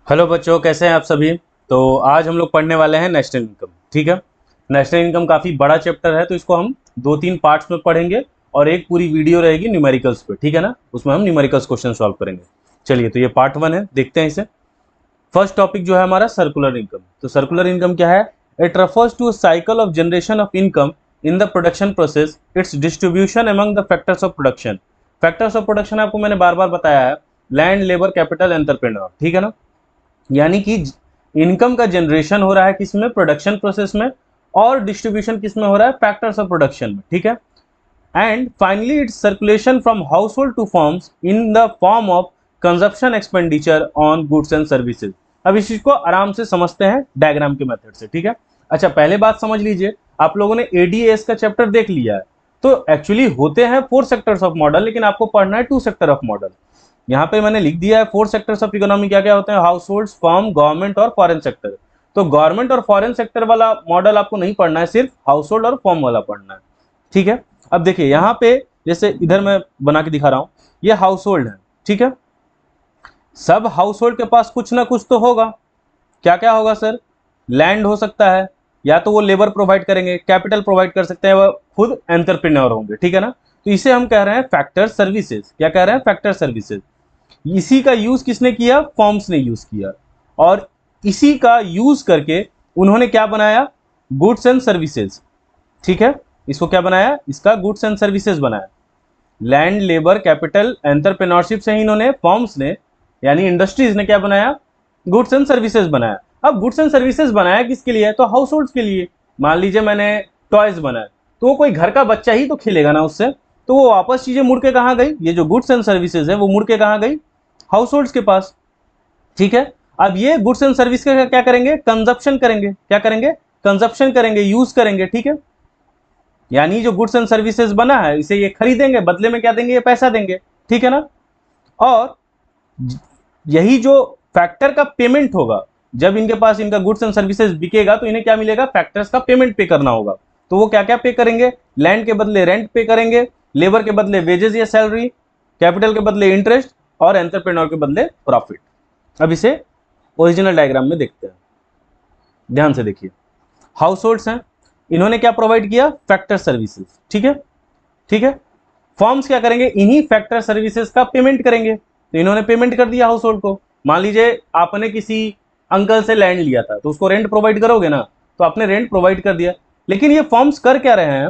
Hello बच्चों, कैसे हैं आप सभी। तो आज हम लोग पढ़ने वाले हैं नेशनल इनकम। ठीक है। नेशनल इनकम काफ़ी बड़ा चैप्टर है, तो इसको हम दो तीन पार्ट्स में पढ़ेंगे और एक पूरी वीडियो रहेगी न्यूमेरिकल्स पे। ठीक है ना, उसमें हम न्यूमेरिकल्स क्वेश्चन सॉल्व करेंगे। चलिए, तो ये पार्ट 1 है, देखते हैं इसे। फर्स्ट टॉपिक जो है हमारा सर्कुलर इनकम। तो सर्कुलर इनकम क्या है? It refers to cycle of generation of income in the production process, its distribution among the factors of production. Factors of production आपको मैंने बार बार बताया है, लैंड, लेबर, कैपिटल, एंटरप्रेन्योर। ठीक है ना। यानी कि इनकम का जनरेशन हो रहा है किसमें? प्रोडक्शन प्रोसेस में। और डिस्ट्रीब्यूशन किसमें हो रहा है? फैक्टर्स ऑफ प्रोडक्शन में। ठीक है। And finally it's circulation from house hold two forms in the form of consumption expenditure on goods and services. अब इस चीज को आराम से समझते हैं डायग्राम के मेथड से। ठीक है। अच्छा, पहले बात समझ लीजिए, आप लोगों ने एडीएस का चैप्टर देख लिया है। तो एक्चुअली होते हैं 4 सेक्टर्स ऑफ मॉडल, लेकिन आपको पढ़ना है 2 सेक्टर ऑफ मॉडल। यहाँ पे मैंने लिख दिया है 4 सेक्टर्स ऑफ इकोनॉमी क्या क्या होते हैं: हाउस होल्ड, फर्म, गवर्नमेंट और फॉरेन सेक्टर। तो गवर्नमेंट और फॉरेन सेक्टर वाला मॉडल आपको नहीं पढ़ना है, सिर्फ हाउस होल्ड और फर्म वाला पढ़ना है। ठीक है। अब देखिए यहाँ पे, जैसे इधर मैं बना के दिखा रहा हूं, ये हाउस होल्ड है। ठीक है। सब हाउस होल्ड के पास कुछ ना कुछ तो होगा। क्या क्या होगा सर? लैंड हो सकता है, या तो वो लेबर प्रोवाइड करेंगे, कैपिटल प्रोवाइड कर सकते हैं, वो खुद एंटरप्रेन्योर होंगे। ठीक है ना। तो इसे हम कह रहे हैं फैक्टर सर्विसेज। क्या कह रहे हैं? Factor services. इसी का यूज किसने किया? फॉर्म्स ने यूज किया। और इसी का यूज करके उन्होंने क्या बनाया? Goods and services. ठीक है। इसको क्या बनाया? इसका गुड्स एंड सर्विसेज बनाया। लैंड, लेबर, कैपिटल, एंटरप्रेन्योरशिप से ही इन्होंने, फॉर्म्स ने यानी इंडस्ट्रीज ने क्या बनाया? गुड्स एंड सर्विसेज बनाया। अब गुड्स एंड सर्विसेज बनाया किसके लिए? तो हाउस होल्ड के लिए। मान लीजिए मैंने टॉयज बनाया, तो वो कोई घर का बच्चा ही तो खेलेगा ना उससे। तो वो वापस चीजें मुड़ के कहाँ गई? ये जो गुड्स एंड सर्विसेज है वो मुड़ के कहाँ गई? हाउस होल्ड के पास। ठीक है। अब ये गुड्स एंड सर्विस का क्या करेंगे? कंजप्शन करेंगे। क्या करेंगे? कंजप्शन करेंगे, यूज करेंगे। ठीक है। यानी जो गुड्स एंड सर्विसेज बना है, इसे ये खरीदेंगे, बदले में क्या देंगे? ये पैसा देंगे। ठीक है ना। और यही जो फैक्टर का पेमेंट होगा, जब इनके पास इनका गुड्स एंड सर्विसेज बिकेगा तो इन्हें क्या मिलेगा? फैक्टर्स का पेमेंट पे करना होगा। तो वो क्या क्या पे करेंगे? लैंड के बदले रेंट पे करेंगे, लेबर के बदले वेजेस या सैलरी, कैपिटल के बदले इंटरेस्ट और एंटरप्रेन्योर के बदले प्रॉफिट। अब इसे ओरिजिनल डायग्राम में देखते हैं, ध्यान से देखिए। हाउस होल्ड्स हैं, इन्होंने क्या प्रोवाइड किया? Factor services. ठीक है। ठीक है। फॉर्म्स क्या करेंगे? इन्हीं फैक्टर सर्विसेज का पेमेंट करेंगे। तो इन्होंने पेमेंट कर दिया हाउस होल्ड को। मान लीजिए आपने किसी अंकल से लैंड लिया था, तो उसको रेंट प्रोवाइड करोगे ना, तो आपने रेंट प्रोवाइड कर दिया। लेकिन ये फॉर्म्स कर क्या रहे हैं?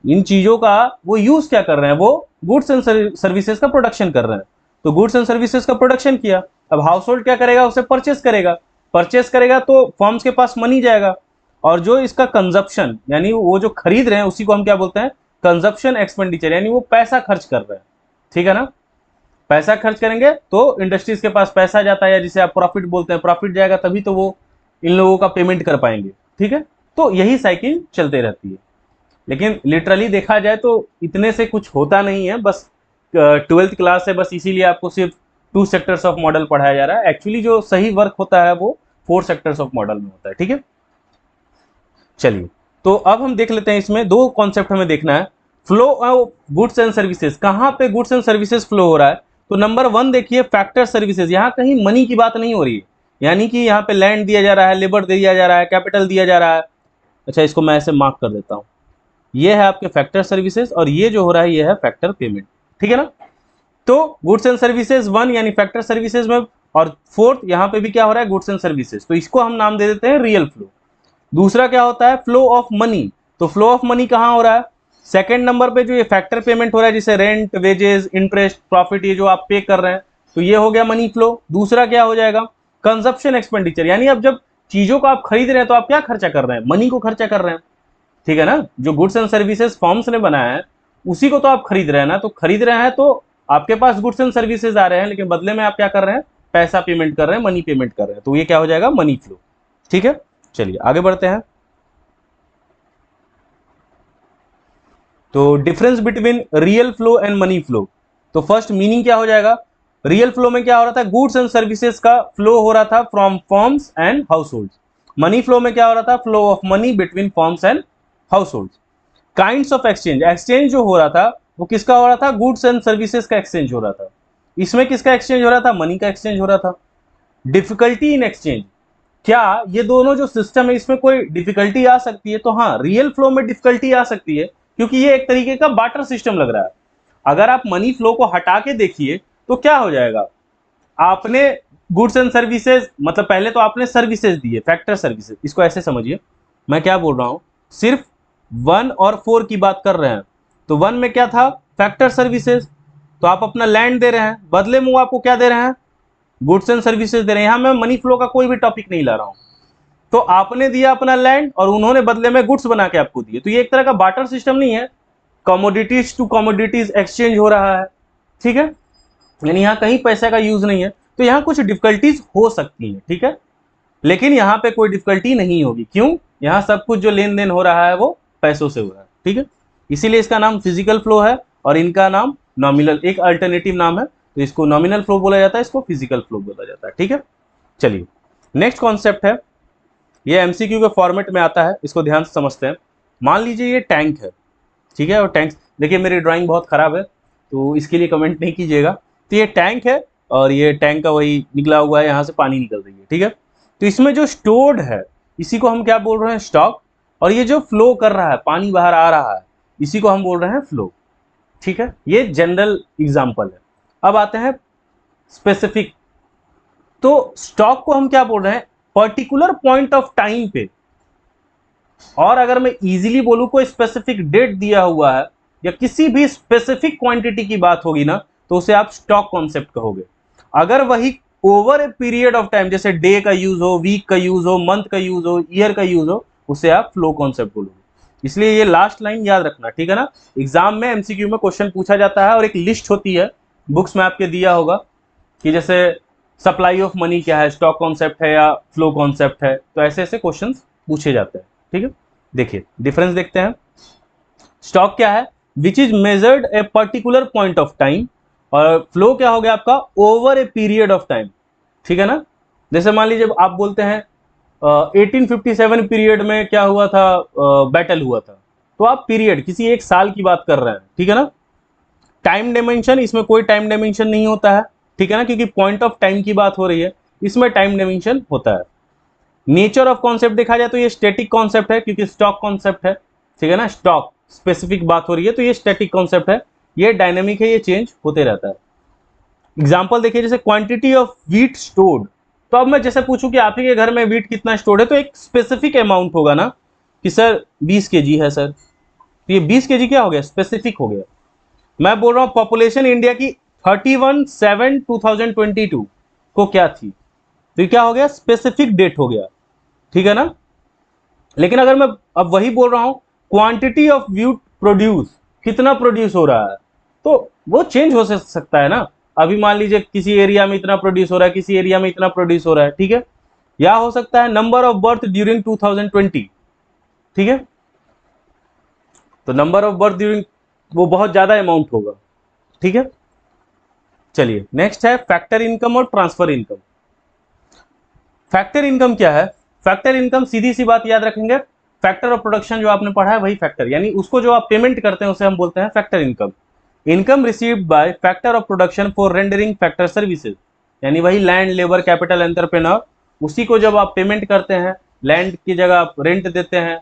इन चीजों का वो यूज क्या कर रहे हैं? वो गुड्स एंड सर्विसेज का प्रोडक्शन कर रहे हैं। तो गुड्स एंड सर्विसेज का प्रोडक्शन किया। अब हाउस होल्ड क्या करेगा? उसे परचेस करेगा। परचेस करेगा तो फॉर्म्स के पास मनी जाएगा। और जो इसका कंजप्शन, यानी वो जो खरीद रहे हैं, उसी को हम क्या बोलते हैं? कंजप्शन एक्सपेंडिचर, यानी वो पैसा खर्च कर रहे हैं। ठीक है ना। पैसा खर्च करेंगे तो इंडस्ट्रीज के पास पैसा जाता है, या जिसे आप प्रॉफिट बोलते हैं, प्रॉफिट जाएगा तभी तो वो इन लोगों का पेमेंट कर पाएंगे। ठीक है। तो यही साइकिल चलते रहती है। लेकिन लिटरली देखा जाए तो इतने से कुछ होता नहीं है, बस 12th क्लास है, बस इसीलिए आपको सिर्फ 2 सेक्टर्स ऑफ मॉडल पढ़ाया जा रहा है। एक्चुअली जो सही वर्क होता है वो 4 सेक्टर्स ऑफ मॉडल में होता है। ठीक है। चलिए, तो अब हम देख लेते हैं, इसमें 2 कॉन्सेप्ट हमें देखना है। Flow of goods and services, कहां पे गुड्स एंड सर्विसेज फ्लो हो रहा है? तो नंबर 1 देखिए, फैक्टर सर्विसेज। यहां कहीं मनी की बात नहीं हो रही है, यानी कि यहां पे लैंड दिया जा रहा है, लेबर दिया जा रहा है, कैपिटल दिया जा रहा है। अच्छा, इसको मैं ऐसे मार्क कर देता हूं। ये है आपके फैक्टर सर्विसेज, और ये जो हो रहा है ये है फैक्टर पेमेंट। ठीक है ना। तो गुड्स एंड सर्विसेज 1 यानी फैक्टर सर्विसेज में, और 4th यहां पे भी क्या हो रहा है? Goods and services. तो इसको हम नाम दे देते हैं रियल फ्लो। दूसरा क्या होता है? Flow of money. तो फ्लो ऑफ मनी कहां हो रहा है? सेकंड नंबर पे जो ये फैक्टर पेमेंट हो रहा है, जिसे रेंट, वेजेस, इंटरेस्ट, प्रॉफिट, ये जो आप पे कर रहे हैं, तो ये हो गया मनी फ्लो। दूसरा क्या हो जाएगा? कंजप्शन एक्सपेंडिचर, यानी अब जब चीजों को आप खरीद रहे हैं तो आप क्या खर्चा कर रहे हैं? मनी को खर्चा कर रहे हैं। ठीक है ना। जो गुड्स एंड सर्विसेज फॉर्म्स ने बनाया है, उसी को तो आप खरीद रहे हैं ना। तो खरीद रहे हैं तो आपके पास गुड्स एंड सर्विसेज आ रहे हैं, लेकिन बदले में आप क्या कर रहे हैं? पैसा पेमेंट कर रहे हैं, मनी पेमेंट कर रहे हैं। तो ये क्या हो जाएगा? Money flow. ठीक है। चलिए आगे बढ़ते हैं। तो difference between real flow and money flow. तो फर्स्ट मीनिंग क्या हो जाएगा? रियल फ्लो में क्या हो रहा था? गुड्स एंड सर्विसेज का फ्लो हो रहा था from forms and house hold. Money flow में क्या हो रहा था? Flow of money between forms and house hold. Kinds of exchange, exchange जो हो रहा था वो किसका हो रहा था? गुड्स एंड सर्विसेज का एक्सचेंज हो रहा था। इसमें किसका एक्सचेंज हो रहा था? मनी का एक्सचेंज हो रहा था। डिफिकल्टी इन एक्सचेंज, क्या ये दोनों जो सिस्टम है इसमें कोई डिफिकल्टी आ सकती है? तो हाँ, रियल फ्लो में डिफिकल्टी आ सकती है, क्योंकि ये एक तरीके का बार्टर सिस्टम लग रहा है। अगर आप मनी फ्लो को हटा के देखिए तो क्या हो जाएगा, आपने गुड्स एंड सर्विसेज, मतलब पहले तो आपने सर्विसेज दिए, फैक्टर सर्विसेज, इसको ऐसे समझिए, मैं क्या बोल रहा हूं, सिर्फ 1 और 4 की बात कर रहे हैं। तो 1 में क्या था, फैक्टर सर्विसेज, तो आप अपना लैंड दे रहे हैं, बदले में वो आपको क्या दे रहे हैं, गुड्स एंड सर्विसेज दे रहे हैं। यहां मैं मनी फ्लो का कोई भी टॉपिक नहीं ला रहा हूं। तो आपने दिया अपना लैंड और उन्होंने बदले में गुड्स बना के आपको दिए, तो ये एक तरह का बार्टर सिस्टम नहीं है, कमोडिटीज टू कमोडिटीज एक्सचेंज हो रहा है, ठीक है, यानी यहाँ कहीं पैसे का यूज नहीं है। तो यहाँ कुछ डिफिकल्टीज हो सकती हैं, ठीक है, लेकिन यहाँ पे कोई डिफिकल्टी नहीं होगी। क्यों? यहाँ सब कुछ जो लेन देन हो रहा है वो पैसों से हो रहा है, ठीक है, इसीलिए इसका नाम फिजिकल फ्लो है और इनका नाम नॉमिनल, एक अल्टरनेटिव नाम है, तो इसको नॉमिनल फ्लो बोला जाता है, इसको फिजिकल फ्लो बोला जाता है, ठीक है। चलिए नेक्स्ट कॉन्सेप्ट है, ये एमसीक्यू के फॉर्मेट में आता है, इसको ध्यान से समझते हैं। मान लीजिए ये टैंक है, ठीक है, और टैंक, देखिए मेरी ड्राइंग बहुत खराब है तो इसके लिए कमेंट नहीं कीजिएगा। तो ये टैंक है और ये टैंक का वही निकला हुआ है, यहाँ से पानी निकल रही है, ठीक है। तो इसमें जो स्टोर्ड है इसी को हम क्या बोल रहे हैं, स्टॉक, और ये जो फ्लो कर रहा है, पानी बाहर आ रहा है, इसी को हम बोल रहे हैं फ्लो, ठीक है। ये जनरल एग्जाम्पल है। अब आते हैं स्पेसिफिक। तो स्टॉक को हम क्या बोल रहे हैं, पर्टिकुलर पॉइंट ऑफ टाइम पे, और अगर मैं इजीली बोलूं कोई स्पेसिफिक डेट दिया हुआ है या किसी भी स्पेसिफिक क्वांटिटी की बात होगी ना, तो उसे आप स्टॉक कॉन्सेप्ट कहोगे। अगर वही over a period of time, जैसे डे का यूज हो, वीक का यूज हो, मंथ का यूज हो, ईयर का यूज हो, उसे आप फ्लो कॉन्सेप्ट बोलोगे। इसलिए ये लास्ट लाइन याद रखना, ठीक है ना। एग्जाम में एमसीक्यू में क्वेश्चन पूछा जाता है और एक लिस्ट होती है, बुक्स में आपके दिया होगा कि जैसे सप्लाई ऑफ मनी क्या है, स्टॉक कॉन्सेप्ट है या फ्लो कॉन्सेप्ट है, तो ऐसे ऐसे क्वेश्चन पूछे जाते हैं, ठीक है। देखिए डिफरेंस देखते हैं। स्टॉक क्या है, which is measured a particular point of time, और फ्लो क्या हो गया आपका, over a period of time, ठीक है ना। जैसे मान लीजिए आप बोलते हैं 1857 पीरियड में क्या हुआ था, बैटल हुआ था, तो आप पीरियड किसी एक साल की बात कर रहे हैं, ठीक है ना। टाइम डायमेंशन, इसमें कोई टाइम डायमेंशन नहीं होता है, ठीक है ना, क्योंकि पॉइंट ऑफ टाइम की बात हो रही है, इसमें टाइम डायमेंशन होता है। नेचर ऑफ कॉन्सेप्ट देखा जाए तो ये स्टैटिक कॉन्सेप्ट है, क्योंकि स्टॉक कॉन्सेप्ट है, ठीक है ना, स्टॉक स्पेसिफिक बात हो रही है, तो ये स्टैटिक कॉन्सेप्ट है। ये डायनेमिक है, ये चेंज होते रहता है। एग्जाम्पल देखिए, जैसे क्वांटिटी ऑफ व्हीट स्टोर्ड, तो अब मैं जैसे पूछूं कि आप ही के घर में व्हीट कितना स्टोर्ड है, तो एक स्पेसिफिक अमाउंट होगा ना, कि सर 20 केजी है सर, तो ये 20 केजी क्या हो गया, स्पेसिफिक हो गया। मैं बोल रहा हूं पॉपुलेशन इंडिया की 31/7/2022 को क्या थी, तो ये क्या हो गया, स्पेसिफिक डेट हो गया, ठीक है ना। लेकिन अगर मैं अब वही बोल रहा हूं क्वांटिटी ऑफ व्हीट प्रोड्यूस, कितना प्रोड्यूस हो रहा है, तो वो चेंज हो सकता है ना। अभी मान लीजिए किसी एरिया में इतना प्रोड्यूस हो रहा है, किसी एरिया में इतना प्रोड्यूस हो रहा है, ठीक है। या हो सकता है नंबर ऑफ बर्थ ड्यूरिंग 2020, ठीक है, तो नंबर ऑफ बर्थ ड्यूरिंग वो बहुत ज्यादा अमाउंट होगा, ठीक है। चलिए नेक्स्ट है फैक्टर इनकम और ट्रांसफर इनकम। फैक्टर इनकम क्या है, फैक्टर इनकम सीधी सी बात याद रखेंगे, फैक्टर ऑफ प्रोडक्शन जो आपने पढ़ा है वही फैक्टर, यानी उसको जो आप पेमेंट करते हैं उसे हम बोलते हैं factor income. Income received by factor of production for rendering factor services, यानी वही लैंड, लेबर, कैपिटल, एंटरप्रेन्योर, उसी को जब आप पेमेंट करते हैं, लैंड की जगह आप रेंट देते हैं,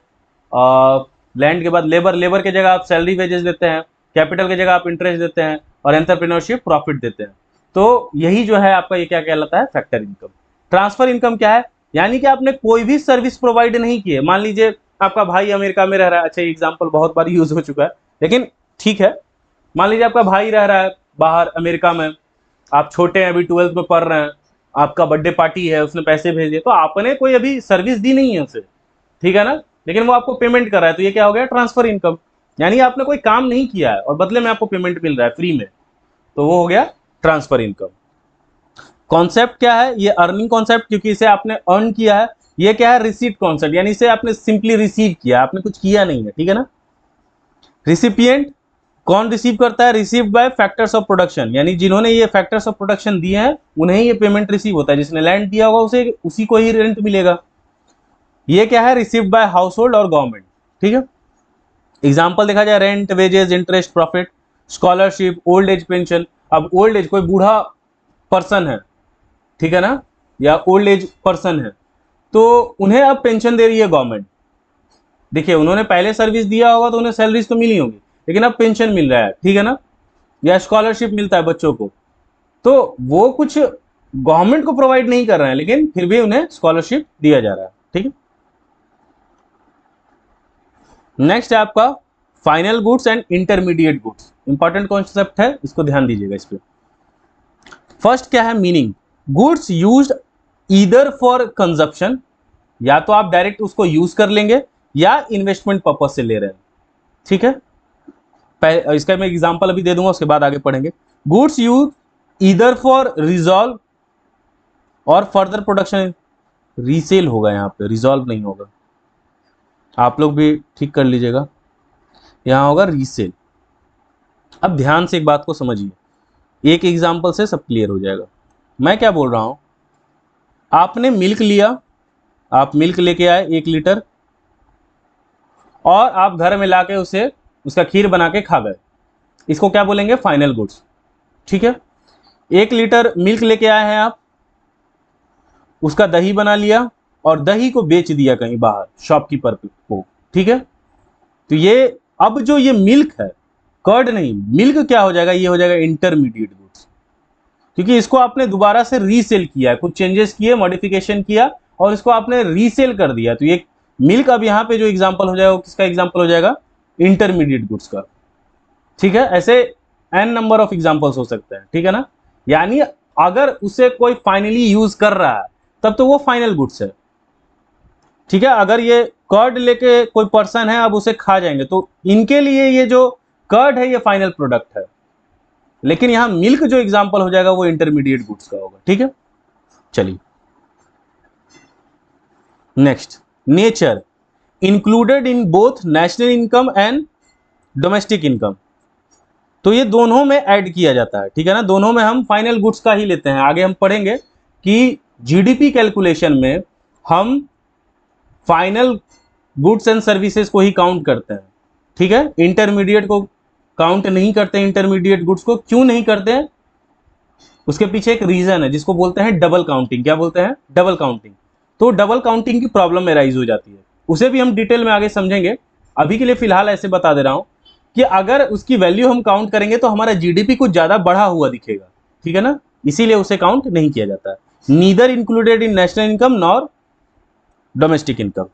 लैंड के बाद लेबर, लेबर की जगह आप सैलरी वेजेस देते हैं, कैपिटल की जगह आप इंटरेस्ट देते हैं, और एंटरप्रेन्योरशिप प्रॉफिट देते हैं, तो यही जो है आपका ये क्या कहलाता है, फैक्टर इनकम। ट्रांसफर इनकम क्या है, यानी कि आपने कोई भी सर्विस प्रोवाइड नहीं की है। मान लीजिए आपका भाई अमेरिका में रह रहा है, अच्छा एग्जांपल बहुत बार यूज हो चुका है लेकिन ठीक है, मान लीजिए आपका भाई रह रहा है बाहर अमेरिका में, आप छोटे हैं, अभी 12th में पढ़ रहे हैं, आपका बर्थडे पार्टी है, उसने पैसे भेज दिए, तो आपने कोई अभी सर्विस दी नहीं है उसे, ठीक है ना, लेकिन वो आपको पेमेंट कर रहा है, तो ये क्या हो गया, ट्रांसफर इनकम, यानी आपने कोई काम नहीं किया है और बदले में आपको पेमेंट मिल रहा है फ्री में, तो वो हो गया ट्रांसफर इनकम। कॉन्सेप्ट क्या है, ये अर्निंग कॉन्सेप्ट, क्योंकि इसे आपने अर्न किया है। ये क्या है, रिसीट कॉन्सेप्ट, यानी इसे आपने सिंपली रिसीव किया, आपने कुछ किया नहीं है, ठीक है ना। रिसिपिएंट, कौन रिसीव करता है, received by factors of production, यानी जिन्होंने ये फैक्टर्स ऑफ प्रोडक्शन दिए हैं उन्हें ये पेमेंट रिसीव होता है, जिसने लैंड दिया होगा उसे उसी को ही रेंट मिलेगा। ये क्या है, रिसीव्ड बाय हाउस होल्ड और गवर्नमेंट, ठीक है। एग्जाम्पल देखा जाए, rent, wages, interest, profit, scholarship, old age pension. अब ओल्ड एज, कोई बूढ़ा पर्सन है, ठीक है ना, या ओल्ड एज पर्सन है, तो उन्हें अब पेंशन दे रही है गवर्नमेंट। देखिए उन्होंने पहले सर्विस दिया होगा तो उन्हें सैलरीज तो मिली होगी, लेकिन अब पेंशन मिल रहा है, ठीक है ना, या स्कॉलरशिप मिलता है बच्चों को, तो वो कुछ गवर्नमेंट को प्रोवाइड नहीं कर रहे हैं, लेकिन फिर भी उन्हें स्कॉलरशिप दिया जा रहा है, ठीक है। नेक्स्ट है आपका final goods and intermediate goods. Important concept है, इसको ध्यान दीजिएगा इस पे। फर्स्ट क्या है meaning, goods used either for consumption, या तो आप डायरेक्ट उसको यूज कर लेंगे या इन्वेस्टमेंट पर्पज से ले रहे हैं, ठीक है। इसका मैं एग्जांपल अभी दे दूंगा, उसके बाद आगे पढ़ेंगे। Goods use either for resolve और फर्दर प्रोडक्शन, रीसेल होगा यहाँ पे, रिजॉल्व नहीं होगा, आप लोग भी ठीक कर लीजिएगा, यहाँ होगा रीसेल। अब ध्यान से एक बात को समझिए, एक एग्जांपल से सब क्लियर हो जाएगा। मैं क्या बोल रहा हूं, आपने मिल्क लिया, आप मिल्क लेके आए 1 लीटर, और आप घर में लाके उसे उसका खीर बना के खा गए, इसको क्या बोलेंगे, फाइनल गुड्स, ठीक है। 1 लीटर मिल्क लेके आए हैं आप, उसका दही बना लिया और दही को बेच दिया कहीं बाहर शॉपकीपर को, ठीक है। तो ये अब जो ये मिल्क है, कर्ड नहीं, मिल्क क्या हो जाएगा, ये हो जाएगा इंटरमीडिएट गुड्स, क्योंकि इसको आपने दोबारा से रीसेल किया, कुछ चेंजेस किए, मॉडिफिकेशन किया और इसको आपने रीसेल कर दिया। तो ये मिल्क अब यहाँ पे जो एग्जांपल हो जाएगा, किसका एग्जांपल हो जाएगा, इंटरमीडिएट गुड्स का, ठीक है। ऐसे एन नंबर ऑफ एग्जांपल्स हो सकते हैं, ठीक है ना। यानी अगर उसे कोई फाइनली यूज कर रहा है तब तो वो फाइनल गुड्स है, ठीक है। अगर ये कर्ड लेके कोई पर्सन है अब उसे खा जाएंगे तो इनके लिए ये जो कर्ड है ये फाइनल प्रोडक्ट है, लेकिन यहां मिल्क जो एग्जांपल हो जाएगा वो इंटरमीडिएट गुड्स का होगा, ठीक है। चलिए next, nature included in both national income and domestic income, तो ये दोनों में ऐड किया जाता है, ठीक है ना। दोनों में हम फाइनल गुड्स का ही लेते हैं। आगे हम पढ़ेंगे कि जीडीपी कैलकुलेशन में हम फाइनल गुड्स एंड सर्विसेज को ही काउंट करते हैं, ठीक है। इंटरमीडिएट को काउंट नहीं करते, इंटरमीडिएट गुड्स को क्यों नहीं करते हैं, उसके पीछे एक रीजन है जिसको बोलते हैं डबल काउंटिंग। क्या बोलते हैं, डबल काउंटिंग। तो डबल काउंटिंग की प्रॉब्लम एराइज हो जाती है, उसे भी हम डिटेल में आगे समझेंगे। अभी के लिए फिलहाल ऐसे बता दे रहा हूं कि अगर उसकी वैल्यू हम काउंट करेंगे तो हमारा जीडीपी कुछ ज्यादा बढ़ा हुआ दिखेगा, ठीक है ना, इसीलिए उसे काउंट नहीं किया जाता है। Neither included in national income nor domestic income.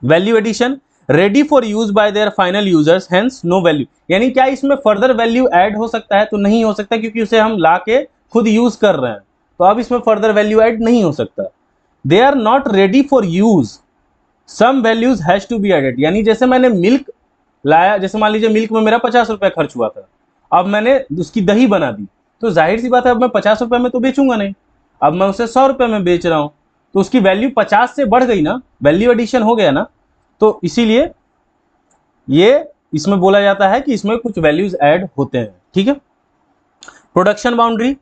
Value addition, ready for use by their final users, hence no value, यानी क्या इसमें फर्दर वैल्यू ऐड हो सकता है, तो नहीं हो सकता, क्योंकि उसे हम ला के खुद यूज कर रहे हैं, तो अब इसमें फर्दर वैल्यू ऐड नहीं हो सकता। They are not ready for use, some values has to be added, यानी जैसे मैंने मिल्क लाया, जैसे मान लीजिए मिल्क में मेरा 50 रुपए खर्च हुआ था, अब मैंने उसकी दही बना दी, तो जाहिर सी बात है अब मैं 50 रुपए में तो बेचूंगा नहीं, अब मैं उसे 100 रुपए में बेच रहा हूं, तो उसकी वैल्यू 50 से बढ़ गई ना, वैल्यू एडिशन हो गया ना। तो इसीलिए ये इसमें बोला जाता है कि इसमें कुछ वैल्यूज ऐड होते हैं, ठीक है। प्रोडक्शन बाउंड्री,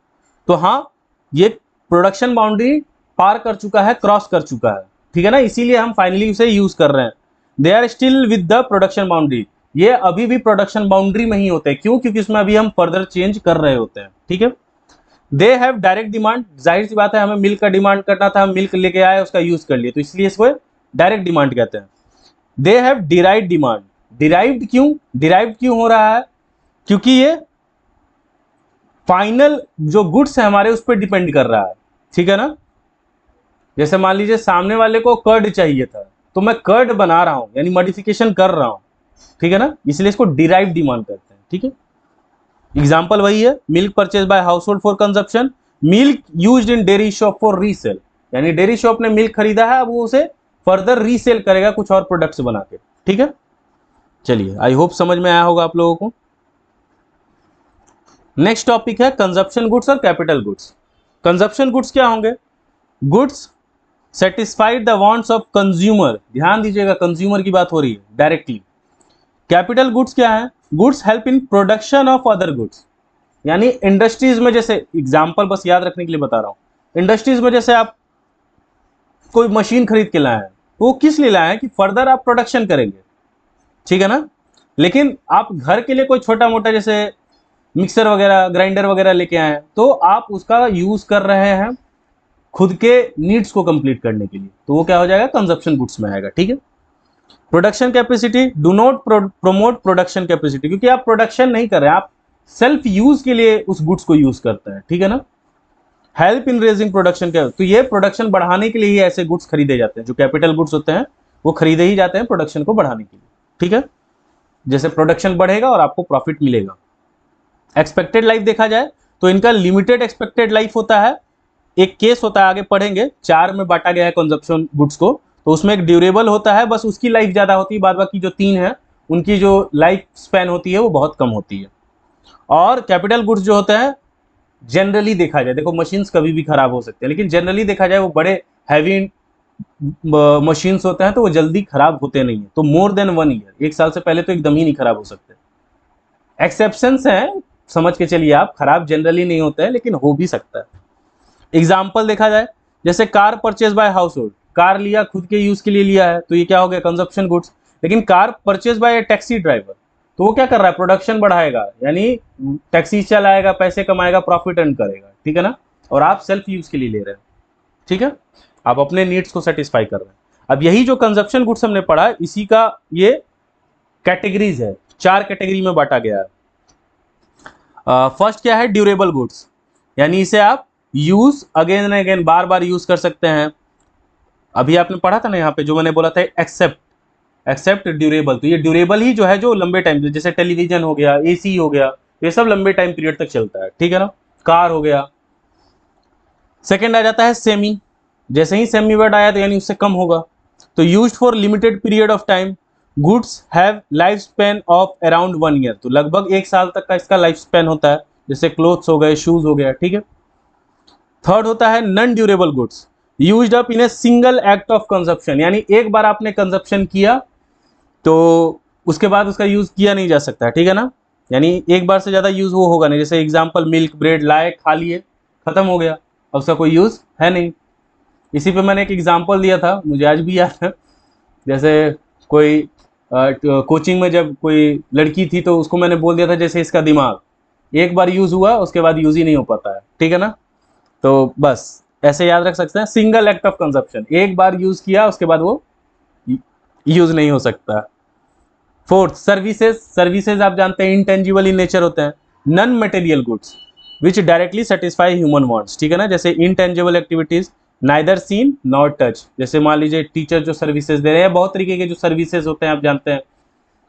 तो हाँ ये प्रोडक्शन बाउंड्री पार कर चुका है, क्रॉस कर चुका है, ठीक है ना, इसीलिए हम फाइनली उसे यूज कर रहे हैं। They are still with the production boundary, ये अभी भी प्रोडक्शन बाउंड्री में ही होते हैं, क्यों, क्योंकि इसमें अभी हम फर्दर चेंज कर रहे होते हैं, ठीक है। दे हैव डायरेक्ट डिमांड, जाहिर सी बात है हमें मिल्क का डिमांड करना था, हम मिल्क लेके आए उसका यूज कर लिए, तो इसलिए इसको डायरेक्ट डिमांड कहते हैं। They have derived demand, derived क्यों हो रहा है, क्योंकि ये फाइनल जो गुड्स है हमारे उस पर डिपेंड कर रहा है, ठीक है ना। जैसे मान लीजिए सामने वाले को कर्ड चाहिए था, तो मैं कर्ड बना रहा हूं, यानी मॉडिफिकेशन कर रहा हूं, ठीक है ना, इसलिए इसको डिराइव डिमांड करते हैं, ठीक है। एग्जाम्पल वही है, milk purchase by house hold for consumption, milk used in dairy shop for resale, यानी डेयरी शॉप ने मिल्क खरीदा है, अब वो उसे फर्दर रीसेल करेगा कुछ और प्रोडक्ट्स बना के, ठीक है। चलिए आई होप समझ में आया होगा आप लोगों को। नेक्स्ट टॉपिक है कंजप्शन गुड्स और कैपिटल गुड्स। कंजप्शन गुड्स क्या होंगे, goods satisfied the wants of consumer, ध्यान दीजिएगा कंज्यूमर की बात हो रही है डायरेक्टली। कैपिटल गुड्स क्या है, goods help in production of other goods, यानी इंडस्ट्रीज में, जैसे एग्जांपल बस याद रखने के लिए बता रहा हूं, इंडस्ट्रीज में जैसे आप कोई मशीन खरीद के लाए हैं, वो किस लिए लाए हैं कि फर्दर आप प्रोडक्शन करेंगे, ठीक है ना। लेकिन आप घर के लिए कोई छोटा मोटा जैसे मिक्सर वगैरह, ग्राइंडर वगैरह लेके आए हैं, तो आप उसका यूज कर रहे हैं खुद के नीड्स को कंप्लीट करने के लिए, तो वो क्या हो जाएगा, कंजप्शन गुड्स में आएगा। ठीक है। Production capacity, do not promote production capacity, क्योंकि आप प्रोडक्शन नहीं कर रहे हैं, आप सेल्फ यूज के लिए उस गुड्स को यूज करते हैं। ठीक है ना। हेल्प इन रेजिंग प्रोडक्शन, क्या तो ये प्रोडक्शन बढ़ाने के लिए ही ऐसे गुड्स खरीदे जाते हैं, जो कैपिटल गुड्स होते हैं वो खरीदे ही जाते हैं प्रोडक्शन को बढ़ाने के लिए। ठीक है। जैसे प्रोडक्शन बढ़ेगा और आपको प्रॉफिट मिलेगा। एक्सपेक्टेड लाइफ देखा जाए तो इनका लिमिटेड एक्सपेक्टेड लाइफ होता है। एक केस होता है, आगे पढ़ेंगे, 4 में बांटा गया है कंजप्शन गुड्स को, तो उसमें एक ड्यूरेबल होता है, बस उसकी लाइफ ज्यादा होती है, बाद बाकी जो 3 है उनकी जो लाइफ स्पैन होती है वो बहुत कम होती है। और कैपिटल गुड्स जो होते हैं, जनरली देखा जाए, देखो मशीन्स कभी भी खराब हो सकते हैं, लेकिन जनरली देखा जाए वो बड़े हैवी मशीन्स होते हैं तो वो जल्दी खराब होते नहीं है, तो मोर देन 1 ईयर, 1 साल से पहले तो एकदम ही नहीं खराब हो सकते। एक्सेप्शंस हैं, समझ के चलिए आप, खराब जनरली नहीं होता है लेकिन हो भी सकता है। एग्जाम्पल देखा जाए, जैसे car purchase by house hold, car लिया, खुद के यूज के लिए लिया है, तो ये क्या हो गया, कंजप्शन गुड्स। लेकिन car purchase by taxi driver, तो वो क्या कर रहा है, प्रोडक्शन बढ़ाएगा, यानी टैक्सी चलाएगा, पैसे कमाएगा, प्रॉफिट अर्न करेगा। ठीक है ना। और आप सेल्फ यूज के लिए ले रहे हैं। ठीक है। आप अपने नीड्स को सेटिस्फाई कर रहे हैं। अब यही जो कंजप्शन गुड्स हमने पढ़ा, इसी का ये कैटेगरीज है, 4 कैटेगरी में बांटा गया है। फर्स्ट क्या है, ड्यूरेबल गुड्स, यानी इसे आप use again and again, bar bar use कर सकते हैं। अभी आपने पढ़ा था ना यहाँ पे, जो मैंने बोला था एक्सेप्ट ड्यूरेबल, तो ये ड्यूरेबल ही जो है, जो लंबे टाइम, जैसे टेलीविजन हो गया, एसी हो गया, ये सब लंबे टाइम पीरियड तक चलता है। ठीक है ना। कार हो गया। सेकेंड आ जाता है सेमी, जैसे ही सेमी वर्ड आया तो यानी उससे कम होगा, तो used for limited period of time, goods have life span of around 1 year, तो लगभग 1 साल तक का इसका लाइफ स्पेन होता है, जैसे क्लोथ्स हो गए, शूज हो गया। ठीक है। थर्ड होता है non durable goods, used up in a single act of consumption, यानी एक बार आपने कंजप्शन किया तो उसके बाद उसका यूज किया नहीं जा सकता। ठीक है ना। यानी एक बार से ज्यादा यूज वो होगा नहीं, जैसे एग्जांपल मिल्क, ब्रेड लाए, खा लिए, खत्म हो गया, अब उसका कोई यूज है नहीं। इसी पे मैंने एक एग्जांपल दिया था, मुझे आज भी याद है, जैसे कोई कोचिंग में जब कोई लड़की थी तो उसको मैंने बोल दिया था, जैसे इसका दिमाग एक बार यूज हुआ उसके बाद यूज ही नहीं हो पाता है। ठीक है ना। तो बस ऐसे याद रख सकते हैं, सिंगल एक्ट ऑफ कंजप्शन, एक बार यूज किया उसके बाद वो यूज नहीं हो सकता। फोर्थ सर्विसेज आप जानते हैं इंटेंजिबल इन नेचर होते हैं। Non material goods which directly satisfy human wants. ठीक है ना। जैसे intangible activities, neither seen nor touch, जैसे मान लीजिए टीचर जो सर्विसेज दे रहे हैं, बहुत तरीके के जो सर्विसेज होते हैं आप जानते हैं,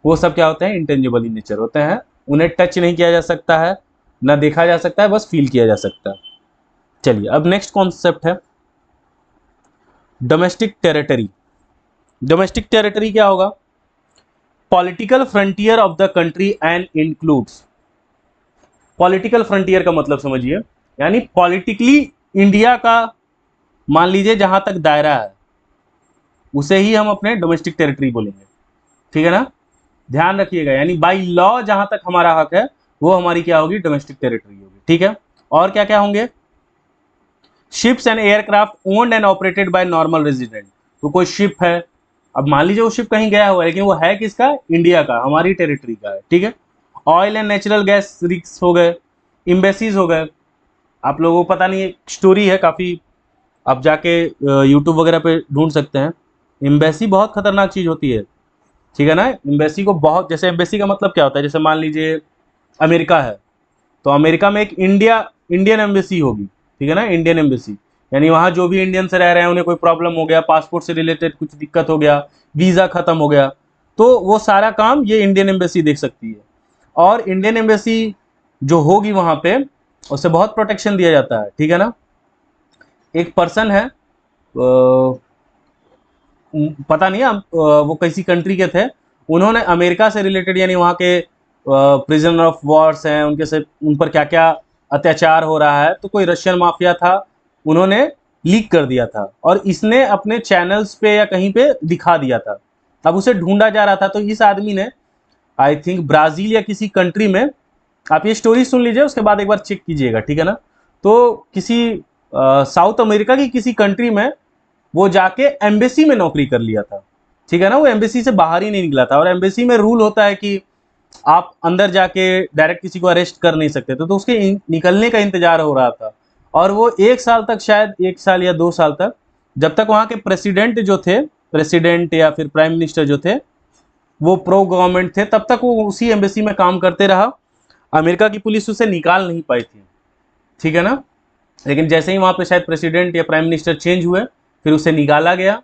वो सब क्या होते हैं, इंटेंजिबल इन नेचर होते हैं, उन्हें टच नहीं किया जा सकता है, ना देखा जा सकता है, बस फील किया जा सकता है। चलिए अब नेक्स्ट कॉन्सेप्ट है डोमेस्टिक टेरिटरी। डोमेस्टिक टेरिटरी क्या होगा, political frontier of the country and includes, political frontier का मतलब समझिए, यानी पॉलिटिकली इंडिया का मान लीजिए जहां तक दायरा है उसे ही हम अपने डोमेस्टिक टेरिटरी बोलेंगे। ठीक है ना। ध्यान रखिएगा, यानी बाई लॉ जहां तक हमारा हक है वो हमारी क्या होगी, डोमेस्टिक टेरिटरी होगी। ठीक है। और क्या क्या होंगे, ships and aircraft owned and operated by normal resident, तो कोई शिप है, अब मान लीजिए वो शिप कहीं गया हुआ है लेकिन वो है किसका, इंडिया का, हमारी टेरिटरी का है। ठीक है। Oil and natural gas rigs हो गए, एम्बेसीज हो गए, आप लोगों को पता नहीं, एक स्टोरी है काफ़ी, आप जाके यूट्यूब वगैरह पे ढूंढ सकते हैं। एम्बेसी बहुत खतरनाक चीज़ होती है। ठीक है ना। एम्बेसी को बहुत, जैसे एम्बेसी का मतलब क्या होता है, जैसे मान लीजिए अमेरिका है तो अमेरिका में एक इंडियन एम्बेसी होगी। ठीक है ना। इंडियन एम्बेसी, यानी वहाँ जो भी इंडियन से रह रहे हैं उन्हें कोई प्रॉब्लम हो गया, पासपोर्ट से रिलेटेड कुछ दिक्कत हो गया, वीज़ा खत्म हो गया, तो वो सारा काम ये इंडियन एम्बेसी देख सकती है। और इंडियन एम्बेसी जो होगी वहाँ पे, उसे बहुत प्रोटेक्शन दिया जाता है। ठीक है ना। एक पर्सन है, पता नहीं वो किसी कंट्री के थे, उन्होंने अमेरिका से रिलेटेड, यानी वहाँ के प्रिजनर ऑफ वॉर्स हैं, उनके से उन पर क्या क्या अत्याचार हो रहा है, तो कोई रशियन माफिया था, उन्होंने लीक कर दिया था और इसने अपने चैनल्स पे या कहीं पे दिखा दिया था। अब उसे ढूंढा जा रहा था, तो इस आदमी ने आई थिंक ब्राज़ील या किसी कंट्री में, आप ये स्टोरी सुन लीजिए उसके बाद एक बार चेक कीजिएगा। ठीक है ना। तो किसी साउथ अमेरिका की किसी कंट्री में वो जाके एम्बेसी में नौकरी कर लिया था। ठीक है ना। वो एम्बेसी से बाहर ही नहीं निकला था, और एम्बेसी में रूल होता है कि आप अंदर जाके डायरेक्ट किसी को अरेस्ट कर नहीं सकते थे, तो उसके निकलने का इंतजार हो रहा था। और वो 1 साल तक, शायद 1 साल या 2 साल तक, जब तक वहाँ के प्रेसिडेंट जो थे, प्रेसिडेंट या फिर प्राइम मिनिस्टर जो थे वो प्रो गवर्नमेंट थे, तब तक वो उसी एम्बेसी में काम करते रहा। अमेरिका की पुलिस उसे निकाल नहीं पाई थी, ठीक है ना। लेकिन जैसे ही वहाँ पे शायद प्रेसिडेंट या प्राइम मिनिस्टर चेंज हुए, फिर उसे निकाला गया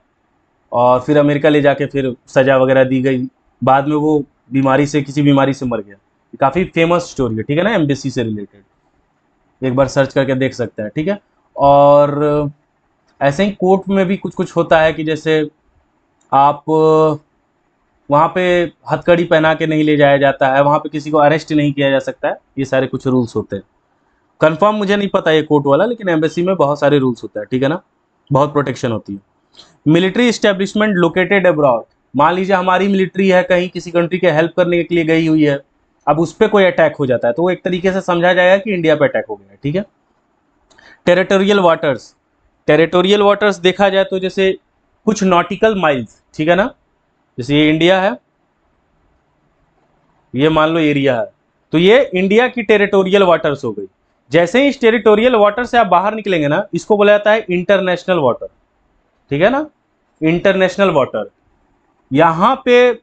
और फिर अमेरिका ले जाके फिर सजा वगैरह दी गई। बाद में वो बीमारी से, किसी बीमारी से मर गया। काफ़ी फेमस स्टोरी है, ठीक है ना, एम्बेसी से रिलेटेड, एक बार सर्च करके देख सकते हैं, ठीक है। और ऐसे ही कोर्ट में भी कुछ कुछ होता है कि जैसे आप वहाँ पे हथकड़ी पहना के नहीं ले जाया जाता है, वहाँ पे किसी को अरेस्ट नहीं किया जा सकता है, ये सारे कुछ रूल्स होते हैं। कंफर्म मुझे नहीं पता ये कोर्ट वाला, लेकिन एम्बेसी में बहुत सारे रूल्स होता है, ठीक है ना, बहुत प्रोटेक्शन होती है। मिलिट्री इस्टेब्लिशमेंट लोकेटेड अब्रॉड, मान लीजिए हमारी मिलिट्री है कहीं किसी कंट्री के हेल्प करने के लिए गई हुई है, अब उस पर कोई अटैक हो जाता है तो वो एक तरीके से समझा जाएगा कि इंडिया पे अटैक हो गया है, ठीक है। टेरिटोरियल वाटर्स, टेरिटोरियल वाटर्स देखा जाए तो जैसे कुछ नॉटिकल माइल्स, ठीक है ना, जैसे ये इंडिया है, ये मान लो एरिया है, तो ये इंडिया की टेरिटोरियल वाटर्स हो गई। जैसे ही इस टेरिटोरियल वाटर से आप बाहर निकलेंगे ना, इसको बोला जाता है इंटरनेशनल वाटर, ठीक है ना, इंटरनेशनल वाटर। यहाँ पे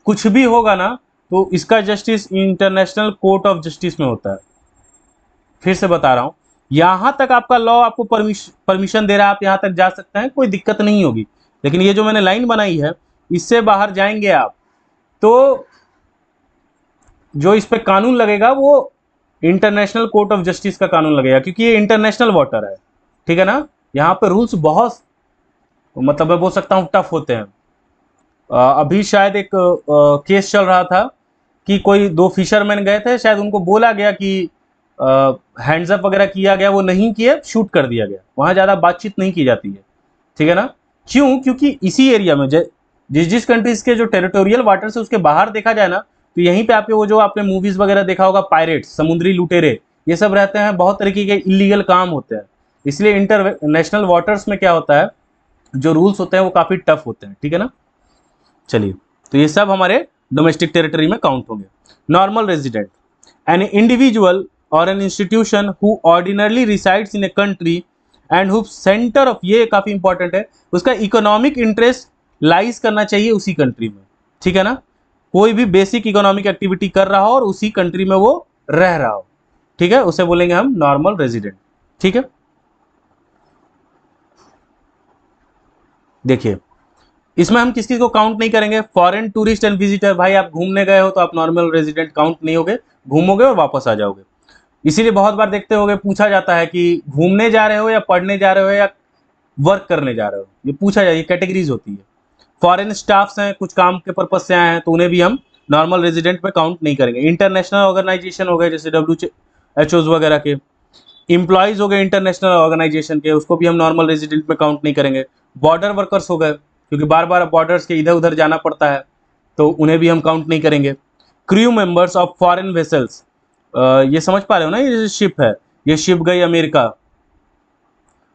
कुछ भी होगा ना तो इसका justice international court of justice में होता है। फिर से बता रहा हूँ, यहां तक आपका लॉ आपको परमिशन दे रहा है, आप यहां तक जा सकते हैं, कोई दिक्कत नहीं होगी। लेकिन ये जो मैंने लाइन बनाई है, इससे बाहर जाएंगे आप तो जो इस पे कानून लगेगा वो इंटरनेशनल कोर्ट ऑफ जस्टिस का कानून लगेगा, क्योंकि ये इंटरनेशनल वाटर है, ठीक है ना। यहाँ पे रूल्स बहुत, मतलब मैं बोल सकता हूँ टफ होते हैं। अभी शायद एक केस चल रहा था कि कोई 2 फिशरमैन गए थे, शायद उनको बोला गया कि हैंड्स अप वगैरह किया गया, वो नहीं किए, शूट कर दिया गया। वहाँ ज़्यादा बातचीत नहीं की जाती है, ठीक है ना। क्यों? क्योंकि इसी एरिया में जिस जिस कंट्रीज के जो टेरिटोरियल वाटर से उसके बाहर देखा जाए ना, तो यहीं पे आपके वो जो आपने मूवीज वगैरह देखा होगा, पायरेट्स, समुद्री लुटेरे, ये सब रहते हैं, बहुत तरीके के इलीगल काम होते हैं। इसलिए इंटरनेशनल वाटर्स में क्या होता है, जो रूल्स होते हैं वो काफ़ी टफ होते हैं, ठीक है ना। चलिए, तो ये सब हमारे डोमेस्टिक टेरिटरी में काउंट होंगे। नॉर्मल रेजिडेंट, एन इंडिविजुअल और an institution who ordinarily resides in a country and who centre of, ये काफी इंपॉर्टेंट है, उसका इकोनॉमिक इंटरेस्ट लाइज करना चाहिए उसी कंट्री में, ठीक है ना। कोई भी बेसिक इकोनॉमिक एक्टिविटी कर रहा हो और उसी कंट्री में वो रह रहा हो, ठीक है, उसे बोलेंगे हम नॉर्मल रेजिडेंट, ठीक है। देखिए, इसमें हम किस किस को काउंट नहीं करेंगे, फॉरेन टूरिस्ट एंड विजिटर, भाई आप घूमने गए हो तो आप नॉर्मल रेजिडेंट काउंट नहीं होगे, घूमोगे और वापस आ जाओगे। इसीलिए बहुत बार देखते होगे पूछा जाता है कि घूमने जा रहे हो या पढ़ने जा रहे हो या वर्क करने जा रहे हो, ये पूछा जाए, ये कैटेगरीज होती है। फॉरेन स्टाफ्स हैं, कुछ काम के पर्पज से आए हैं, तो उन्हें भी हम नॉर्मल रेजिडेंट में काउंट नहीं करेंगे। इंटरनेशनल ऑर्गेनाइजेशन हो गए जैसे WHOs वगैरह के, इंप्लॉयज हो गए इंटरनेशनल ऑर्गेनाइजेशन के, उसको भी हम नॉर्मल रेजिडेंट में काउंट नहीं करेंगे। बॉर्डर वर्कर्स हो गए, क्योंकि बार बार बॉर्डर्स के इधर उधर जाना पड़ता है, तो उन्हें भी हम काउंट नहीं करेंगे। Crew members of foreign vessels, ये समझ पा रहे हो ना, ये शिप है, ये शिप गई अमेरिका,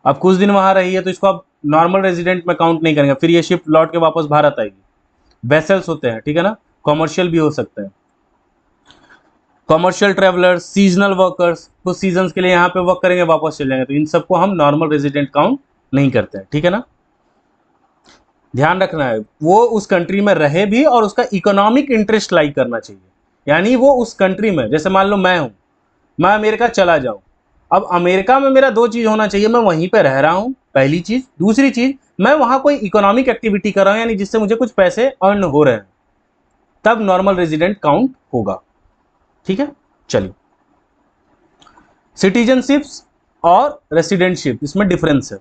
अब कुछ दिन वहां रही है, तो इसको आप नॉर्मल रेजिडेंट में काउंट नहीं करेंगे, फिर ये शिप लौट के वापस भारत आएगी। वेसल्स होते हैं, ठीक है ना, कॉमर्शियल भी हो सकते हैं। कॉमर्शियल ट्रेवलर्स, सीजनल वर्कर्स, कुछ सीजन के लिए यहाँ पे वर्क करेंगे, वापस चले जाएंगे, तो इन सबको हम नॉर्मल रेजिडेंट काउंट नहीं करते हैं, ठीक है ना। ध्यान रखना है, वो उस कंट्री में रहे भी और उसका इकोनॉमिक इंटरेस्ट लाइक करना चाहिए, यानी वो उस कंट्री में, जैसे मान लो मैं हूं, मैं अमेरिका चला जाऊं, अब अमेरिका में मेरा 2 चीज होना चाहिए, मैं वहीं पे रह रहा हूं, पहली चीज, दूसरी चीज मैं वहां कोई इकोनॉमिक एक्टिविटी कर रहा हूं, यानी जिससे मुझे कुछ पैसे अर्न हो रहे हैं, तब नॉर्मल रेजिडेंट काउंट होगा, ठीक है। चलिए, सिटीजनशिप्स और रेसिडेंटशिप, इसमें डिफरेंस है।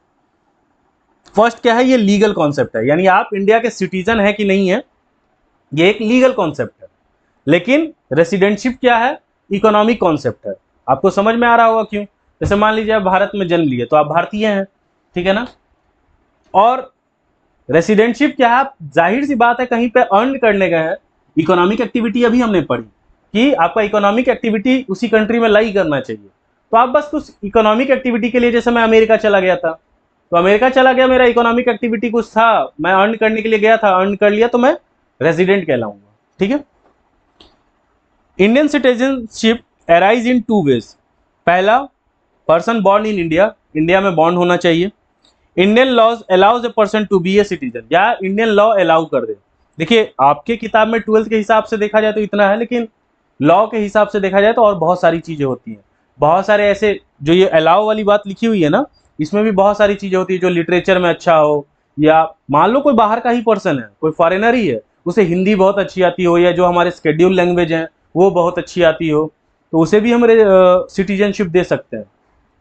फर्स्ट क्या है, ये लीगल कॉन्सेप्ट है, यानी आप इंडिया के सिटीजन है कि नहीं है, ये एक लीगल कॉन्सेप्ट है। लेकिन रेसिडेंटशिप क्या है, इकोनॉमिक कॉन्सेप्ट है। आपको समझ में आ रहा होगा क्यों, जैसे मान लीजिए आप भारत में जन्म लिए तो आप भारतीय हैं, ठीक है ना। और रेसिडेंटशिप क्या है, आप जाहिर सी बात है कहीं पे अर्न करने गए हैं, इकोनॉमिक एक्टिविटी अभी हमने पढ़ी कि आपका इकोनॉमिक एक्टिविटी उसी कंट्री में लाई करना चाहिए, तो आप बस कुछ इकोनॉमिक एक्टिविटी के लिए, जैसे मैं अमेरिका चला गया था, तो अमेरिका चला गया, मेरा इकोनॉमिक एक्टिविटी कुछ था, मैं अर्न करने के लिए गया था, अर्न कर लिया, तो मैं रेजिडेंट कहलाऊंगा, ठीक है। Indian citizenship arise in 2 ways, पहला person born in India, India में बॉर्न होना चाहिए। Indian laws allows a person to be a citizen, या इंडियन लॉ अलाउ कर दे। देखिए आपके किताब में 12th के हिसाब से देखा जाए तो इतना है, लेकिन लॉ के हिसाब से देखा जाए तो और बहुत सारी चीजें होती हैं। बहुत सारे ऐसे जो ये अलाउ वाली बात लिखी हुई है ना, इसमें भी बहुत सारी चीजें होती है जो लिटरेचर में अच्छा हो, या मान लो कोई बाहर का ही पर्सन है, कोई फॉरेनर ही है, उसे हिंदी बहुत अच्छी आती हो, या जो हमारे शेड्यूल लैंग्वेज हैं वो बहुत अच्छी आती हो, तो उसे भी हम सिटीजनशिप दे सकते हैं,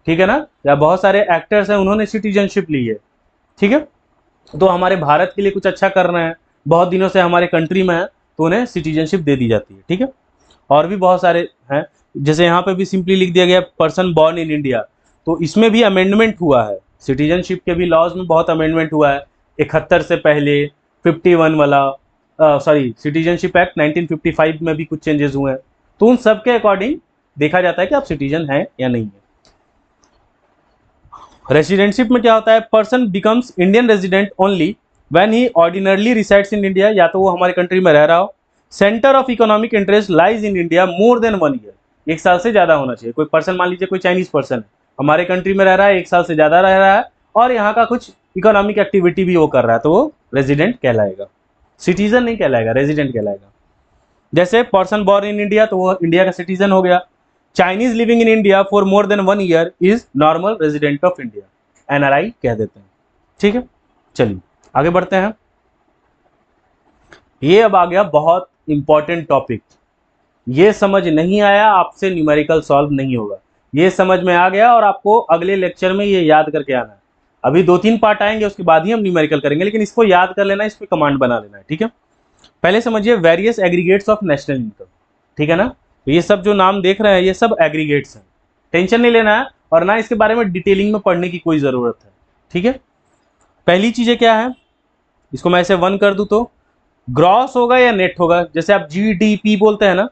ठीक है ना। या बहुत सारे एक्टर्स हैं उन्होंने सिटीजनशिप ली है, ठीक है, तो हमारे भारत के लिए कुछ अच्छा कर रहे हैं, बहुत दिनों से हमारे कंट्री में है, तो उन्हें सिटीजनशिप दे दी जाती है, ठीक है। और भी बहुत सारे हैं, जैसे यहाँ पे भी सिंपली लिख दिया गया पर्सन बॉर्न इन इंडिया, तो इसमें भी अमेंडमेंट हुआ है, सिटीजनशिप के भी लॉज में बहुत अमेंडमेंट हुआ है 71 से पहले, 51 वाला सिटीजनशिप एक्ट 1955 में भी कुछ चेंजेस हुए हैं, तो उन सब के अकॉर्डिंग देखा जाता है कि आप सिटीजन हैं या नहीं है। रेसिडेंटशिप में क्या होता है, person becomes Indian resident only when he ordinarily resides in India, या तो वो हमारे कंट्री में रह रहा हो, centre of economic interest lies in India more than 1 year, 1 साल से ज्यादा होना चाहिए। कोई पर्सन मान लीजिए कोई चाइनीज पर्सन है, हमारे कंट्री में रह रहा है, 1 साल से ज्यादा रह रहा है, और यहाँ का कुछ इकोनॉमिक एक्टिविटी भी वो कर रहा है, तो वो रेजिडेंट कहलाएगा, सिटीजन नहीं कहलाएगा, रेजिडेंट कहलाएगा। जैसे पर्सन बॉर्न इन इंडिया, तो वो इंडिया का सिटीजन हो गया। Chinese living in India for more than 1 year is normal resident of India, NRI कह देते हैं, ठीक है। चलिए आगे बढ़ते हैं। ये अब आ गया बहुत इंपॉर्टेंट टॉपिक, ये समझ नहीं आया आपसे न्यूमेरिकल सॉल्व नहीं होगा, ये समझ में आ गया और आपको अगले लेक्चर में ये याद करके आना है। अभी 2-3 पार्ट आएंगे, उसके बाद ही हम न्यूमेरिकल करेंगे, लेकिन इसको याद कर लेना, इस पे कमांड बना लेना है, ठीक है। पहले समझिए various aggregates of national income, ठीक है ना। तो ये सब जो नाम देख रहे हैं ये सब एग्रीगेट्स हैं, टेंशन नहीं लेना है, और ना इसके बारे में डिटेलिंग में पढ़ने की कोई ज़रूरत है, ठीक है। पहली चीज़ें क्या है, इसको मैं ऐसे 1 कर दूँ तो ग्रॉस होगा या नेट होगा। जैसे आप जीडीपी बोलते हैं ना,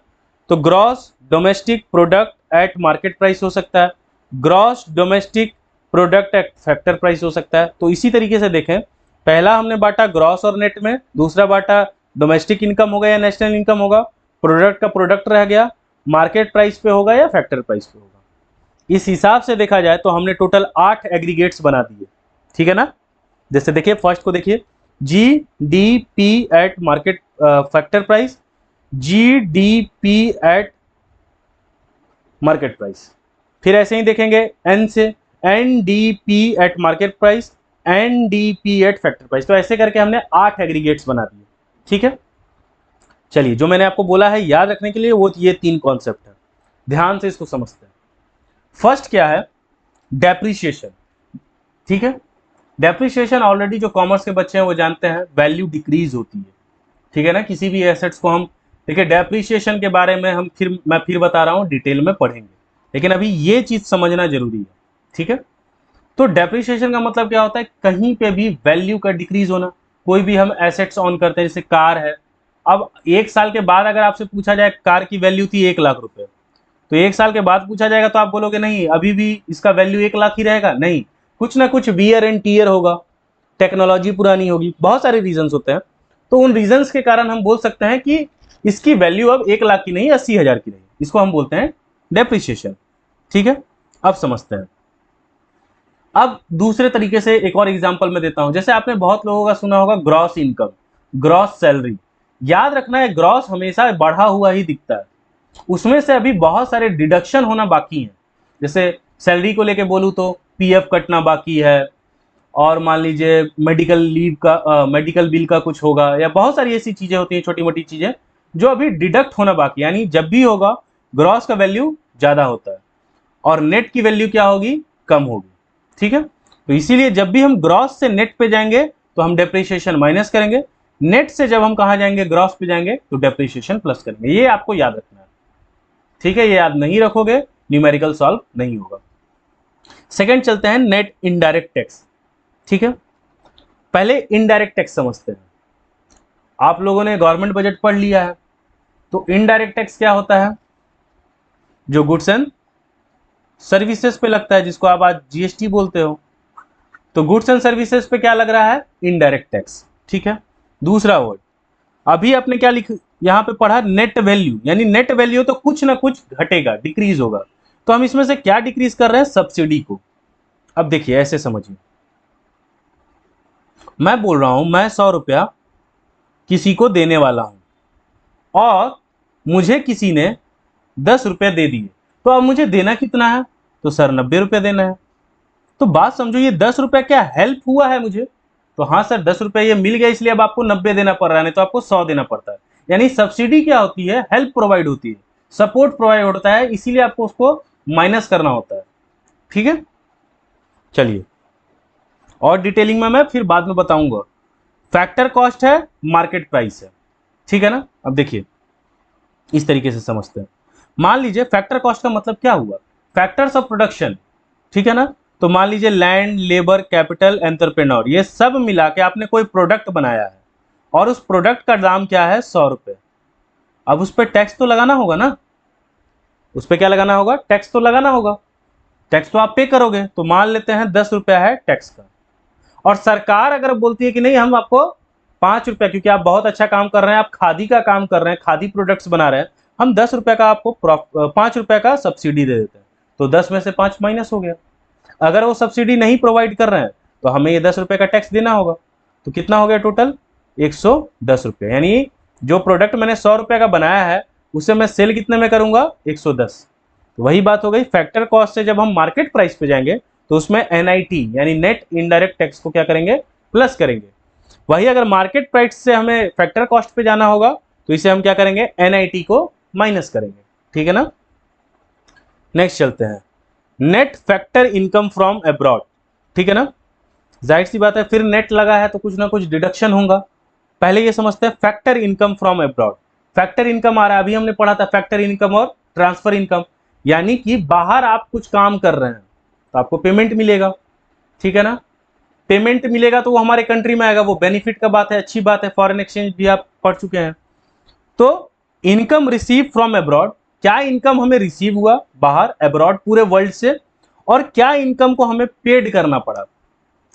तो gross domestic product at market price हो सकता है, gross domestic product at factor price हो सकता है। तो इसी तरीके से देखें, पहला हमने बांटा ग्रॉस और नेट में, दूसरा बांटा डोमेस्टिक इनकम होगा या नेशनल इनकम होगा, प्रोडक्ट का प्रोडक्ट रह गया, मार्केट प्राइस पे होगा या फैक्टर प्राइस पे होगा। इस हिसाब से देखा जाए तो हमने टोटल 8 एग्रीगेट्स बना दिए, ठीक है ना। जैसे देखिए फर्स्ट को देखिए, GDP at market factor price, GDP at market price. फिर ऐसे ही देखेंगे एन से, NDP at market price, NDP at factor price. तो ऐसे करके हमने 8 एग्रीगेट्स बना दिए, ठीक है। चलिए जो मैंने आपको बोला है याद रखने के लिए, वो ये 3 कॉन्सेप्ट है, ध्यान से इसको समझते हैं। फर्स्ट क्या है, डेप्रिसिएशन, ठीक है। डेप्रिसिएशन ऑलरेडी जो कॉमर्स के बच्चे हैं वो जानते हैं, वैल्यू डिक्रीज होती है, ठीक है ना, किसी भी एसेट्स को हम। देखिए डेप्रिसिएशन के बारे में मैं फिर बता रहा हूँ, डिटेल में पढ़ेंगे, लेकिन अभी ये चीज समझना जरूरी है, ठीक है। तो डेप्रिसिएशन का मतलब क्या होता है, कहीं पे भी वैल्यू का डिक्रीज होना। कोई भी हम एसेट्स ऑन करते हैं, जैसे कार है, अब 1 साल के बाद अगर आपसे पूछा जाए कार की वैल्यू थी 1 लाख रुपए, तो 1 साल के बाद पूछा जाएगा तो आप बोलोगे नहीं अभी भी इसका वैल्यू 1 लाख ही रहेगा, नहीं, कुछ ना कुछ वियर एंड टीयर होगा, टेक्नोलॉजी पुरानी होगी, बहुत सारे रीजंस होते हैं। तो उन रीजंस के कारण हम बोल सकते हैं कि इसकी वैल्यू अब 1 लाख की नहीं 80,000 की नहीं, इसको हम बोलते हैं डेप्रिसिएशन, ठीक है। अब समझते हैं। अब दूसरे तरीके से एक और एग्जांपल मैं देता हूं, जैसे आपने बहुत लोगों का सुना होगा ग्रॉस इनकम, ग्रॉस सैलरी। याद रखना है ग्रॉस हमेशा बढ़ा हुआ ही दिखता है, उसमें से अभी बहुत सारे डिडक्शन होना बाकी हैं। जैसे सैलरी को लेके बोलूँ तो पीएफ कटना बाकी है, और मान लीजिए मेडिकल लीव का मेडिकल बिल का कुछ होगा, या बहुत सारी ऐसी चीजें होती हैं छोटी मोटी चीजें जो अभी डिडक्ट होना बाकी है। यानी जब भी होगा ग्रॉस का वैल्यू ज्यादा होता है और नेट की वैल्यू क्या होगी, कम होगी, ठीक है। तो इसीलिए जब भी हम ग्रॉस से नेट पे जाएंगे तो हम डेप्रिसिएशन माइनस करेंगे, नेट से जब हम कहा जाएंगे ग्रॉस पे जाएंगे तो डेप्रिसिएशन प्लस करेंगे। ये आपको याद रखना है, ठीक है। ये याद नहीं रखोगे न्यूमेरिकल सॉल्व नहीं होगा। सेकंड चलते हैं नेट इनडायरेक्ट टैक्स, ठीक है। पहले इनडायरेक्ट टैक्स समझते हैं। आप लोगों ने गवर्नमेंट बजट पढ़ लिया है, तो इनडायरेक्ट टैक्स क्या होता है, जो गुड्स एंड सर्विसेज पे लगता है, जिसको आप आज जीएसटी बोलते हो। तो गुड्स एंड सर्विसेज पे क्या लग रहा है, इनडायरेक्ट टैक्स, ठीक है। दूसरा वर्ड अभी आपने क्या लिख यहां पे पढ़ा, नेट वैल्यू, यानी नेट वैल्यू तो कुछ ना कुछ घटेगा, डिक्रीज होगा। तो हम इसमें से क्या डिक्रीज कर रहे हैं? सब्सिडी को। अब देखिए ऐसे समझिए, मैं बोल रहा हूं मैं 100 रुपया किसी को देने वाला हूं और मुझे किसी ने 10 रुपये दे दिए, तो अब मुझे देना कितना है? तो सर 90 रुपये देना है। तो बात समझो, ये 10 रुपये क्या हेल्प हुआ है मुझे? तो हाँ सर 10 रुपये ये मिल गया इसलिए अब आपको 90 देना पड़ रहा है, नहीं तो आपको 100 देना पड़ता है। यानी सब्सिडी क्या होती है? हेल्प प्रोवाइड होती है, सपोर्ट प्रोवाइड होता है, इसीलिए आपको उसको माइनस करना होता है। ठीक है, चलिए और डिटेलिंग में मैं फिर बाद में बताऊंगा। फैक्टर कॉस्ट है, मार्केट प्राइस है, ठीक है ना। अब देखिए इस तरीके से समझते हैं। मान लीजिए फैक्टर कॉस्ट का मतलब क्या हुआ? फैक्टर्स ऑफ प्रोडक्शन, ठीक है ना। तो मान लीजिए लैंड, लेबर, कैपिटल, एंटरप्रेन्योर, ये सब मिला के आपने कोई प्रोडक्ट बनाया है और उस प्रोडक्ट का दाम क्या है? 100 रुपये। अब उस पर टैक्स तो लगाना होगा ना, उस पर क्या लगाना होगा? टैक्स तो लगाना होगा। टैक्स तो आप पे करोगे, तो मान लेते हैं 10 रुपया है टैक्स का। और सरकार अगर बोलती है कि नहीं हम आपको 5 रुपया, क्योंकि आप बहुत अच्छा काम कर रहे हैं, आप खादी का काम कर रहे हैं, खादी प्रोडक्ट्स बना रहे हैं, हम 10 रुपया का आपको 5 रुपया का सब्सिडी दे देते हैं, तो 10 में से 5 माइनस हो गया। अगर वो सब्सिडी नहीं प्रोवाइड कर रहे हैं तो हमें ये 10 रुपये का टैक्स देना होगा। तो कितना हो गया टोटल? 110 रुपये। यानी जो प्रोडक्ट मैंने 100 रुपये का बनाया है उसे मैं सेल कितने में करूंगा? 110। तो वही बात हो गई, फैक्टर कॉस्ट से जब हम मार्केट प्राइस पे जाएंगे तो उसमें NIT यानी नेट इनडायरेक्ट टैक्स को क्या करेंगे? प्लस करेंगे। वही अगर मार्केट प्राइस से हमें फैक्टर कॉस्ट पे जाना होगा तो इसे हम क्या करेंगे? NIT को माइनस करेंगे। ठीक है ना। नेक्स्ट चलते हैं, net factor income from abroad. ठीक है ना, जाहिर सी बात है फिर नेट लगा है तो कुछ ना कुछ डिडक्शन होगा। पहले ये समझते हैं factor income from abroad. Factor income आ रहा है, अभी हमने पढ़ा था फैक्टर इनकम और ट्रांसफर इनकम, यानी कि बाहर आप कुछ काम कर रहे हैं तो आपको पेमेंट मिलेगा। ठीक है ना, पेमेंट मिलेगा तो वो हमारे कंट्री में आएगा, वो बेनिफिट का बात है, अच्छी बात है। फॉरेन एक्सचेंज भी आप पढ़ चुके हैं। तो इनकम रिसीव फ्रॉम अब्रॉड, क्या इनकम हमें रिसीव हुआ बाहर अब्रॉड पूरे वर्ल्ड से, और क्या इनकम को हमें पेड करना पड़ा।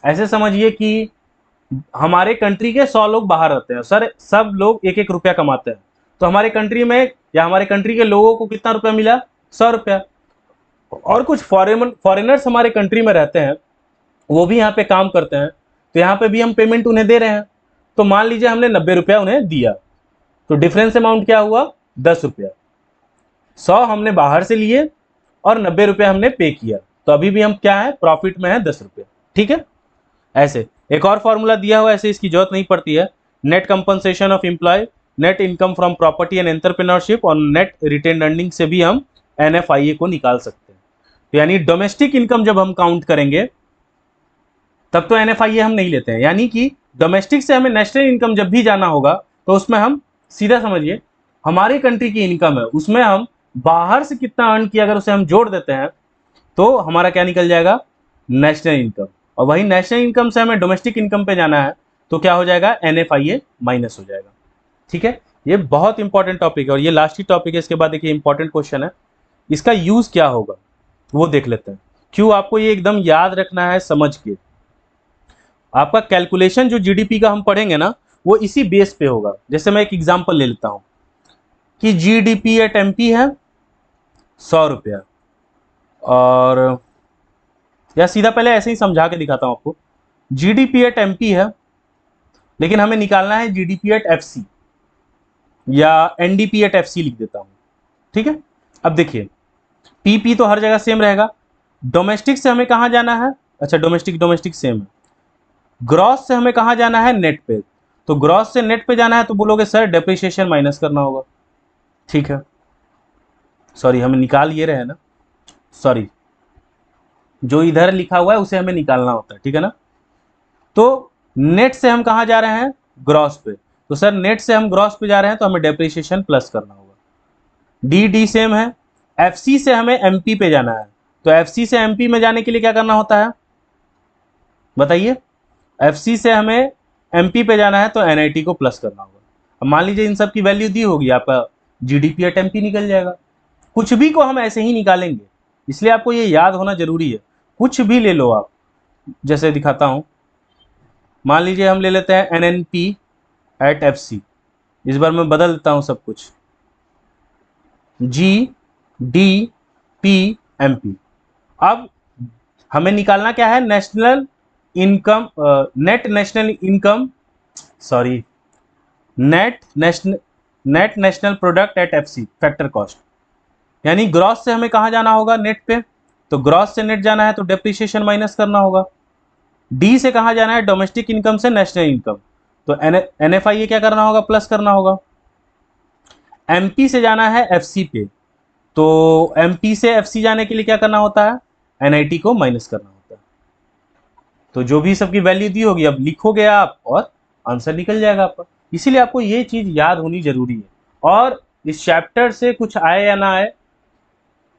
ऐसे समझिए कि हमारे कंट्री के 100 लोग बाहर रहते हैं सर, सब लोग 1-1 रुपया कमाते हैं, तो हमारे कंट्री में या हमारे कंट्री के लोगों को कितना रुपया मिला? 100 रुपया। और कुछ फॉरेनर्स हमारे कंट्री में रहते हैं, वो भी यहाँ पे काम करते हैं, तो यहाँ पे भी हम पेमेंट उन्हें दे रहे हैं। तो मान लीजिए हमने 90 रुपया उन्हें दिया, तो डिफरेंस अमाउंट क्या हुआ? 10 रुपया। 100 हमने बाहर से लिए और 90 रुपया हमने पे किया, तो अभी भी हम क्या है? प्रॉफिट में है 10 रुपया। ठीक है, ऐसे एक और फॉर्मूला दिया हुआ है, ऐसे इसकी जरूरत नहीं पड़ती है। Net compensation of employ, net income from property and entrepreneurship और नेट रिटेन अर्निंग से भी हम NFIA को निकाल सकते हैं। तो यानी डोमेस्टिक इनकम जब हम काउंट करेंगे तब तो NFIA हम नहीं लेते हैं, यानी कि डोमेस्टिक से हमें नेशनल इनकम जब भी जाना होगा तो उसमें हम सीधा समझिए हमारी कंट्री की इनकम है, उसमें हम बाहर से कितना अर्न किया अगर उसे हम जोड़ देते हैं तो हमारा क्या निकल जाएगा? National income. और वही नेशनल इनकम से हमें डोमेस्टिक इनकम पे जाना है तो क्या हो जाएगा? NFIA माइनस हो जाएगा। ठीक है, ये बहुत इंपॉर्टेंट टॉपिक है और ये लास्ट ही टॉपिक है। इसके बाद देखिए इंपॉर्टेंट क्वेश्चन है, इसका यूज क्या होगा वो देख लेते हैं। क्यों आपको ये एकदम याद रखना है समझ के। आपका कैलकुलेशन जो GDP का हम पढ़ेंगे ना वो इसी बेस पे होगा। जैसे मैं एक एग्जांपल ले लेता हूं कि GDP एट MP है 100 रुपया, और या सीधा पहले ऐसे ही समझा के दिखाता हूं आपको। GDP एट MP है, लेकिन हमें निकालना है GDP एट FC या NDP एट FC लिख देता हूं। ठीक है, अब देखिए PP तो हर जगह सेम रहेगा। डोमेस्टिक से हमें कहां जाना है? अच्छा डोमेस्टिक सेम है। ग्रॉस से हमें कहां जाना है? नेट पे। तो ग्रॉस से नेट पे जाना है तो बोलोगे सर डेप्रिसिएशन माइनस करना होगा। ठीक है, सॉरी हमें निकाल ये रहे ना, सॉरी जो इधर लिखा हुआ है उसे हमें निकालना होता है। ठीक है ना, तो नेट से हम कहां जा रहे हैं? ग्रॉस पे। तो सर नेट से हम ग्रॉस पे जा रहे हैं तो हमें डेप्रिसिएशन प्लस करना होगा। डी सेम है। FC से हमें MP पे जाना है, तो FC से MP में जाने के लिए क्या करना होता है बताइए? FC से हमें MP पे जाना है तो NIT को प्लस करना होगा। अब मान लीजिए इन सब की वैल्यू दी होगी, आपका GDP एट MP निकल जाएगा। कुछ भी को हम ऐसे ही निकालेंगे, इसलिए आपको ये याद होना जरूरी है। कुछ भी ले लो आप, जैसे दिखाता हूं। मान लीजिए हम ले लेते हैं NNP एट FC। इस बार मैं बदल देता हूं सब कुछ, GDP एमपी। अब हमें निकालना क्या है, national income, net national income, sorry, net national product at FC factor cost, यानी ग्रॉस से हमें कहाँ जाना होगा, नेट पे। तो ग्रॉस से नेट जाना है तो डेप्रिसिएशन माइनस करना होगा। डी से कहाँ जाना है, डोमेस्टिक इनकम से नेशनल इनकम, तो एनएफआई क्या करना होगा, प्लस करना होगा। एमपी से जाना है एफसी पे, तो एमपी से एफसी जाने के लिए क्या करना होता है, एनआईटी को माइनस करना होता है। तो जो भी सबकी वैल्यू दी होगी अब लिखोगे आप और आंसर निकल जाएगा आपका। इसीलिए आपको ये चीज याद होनी जरूरी है। और इस चैप्टर से कुछ आए या ना आए,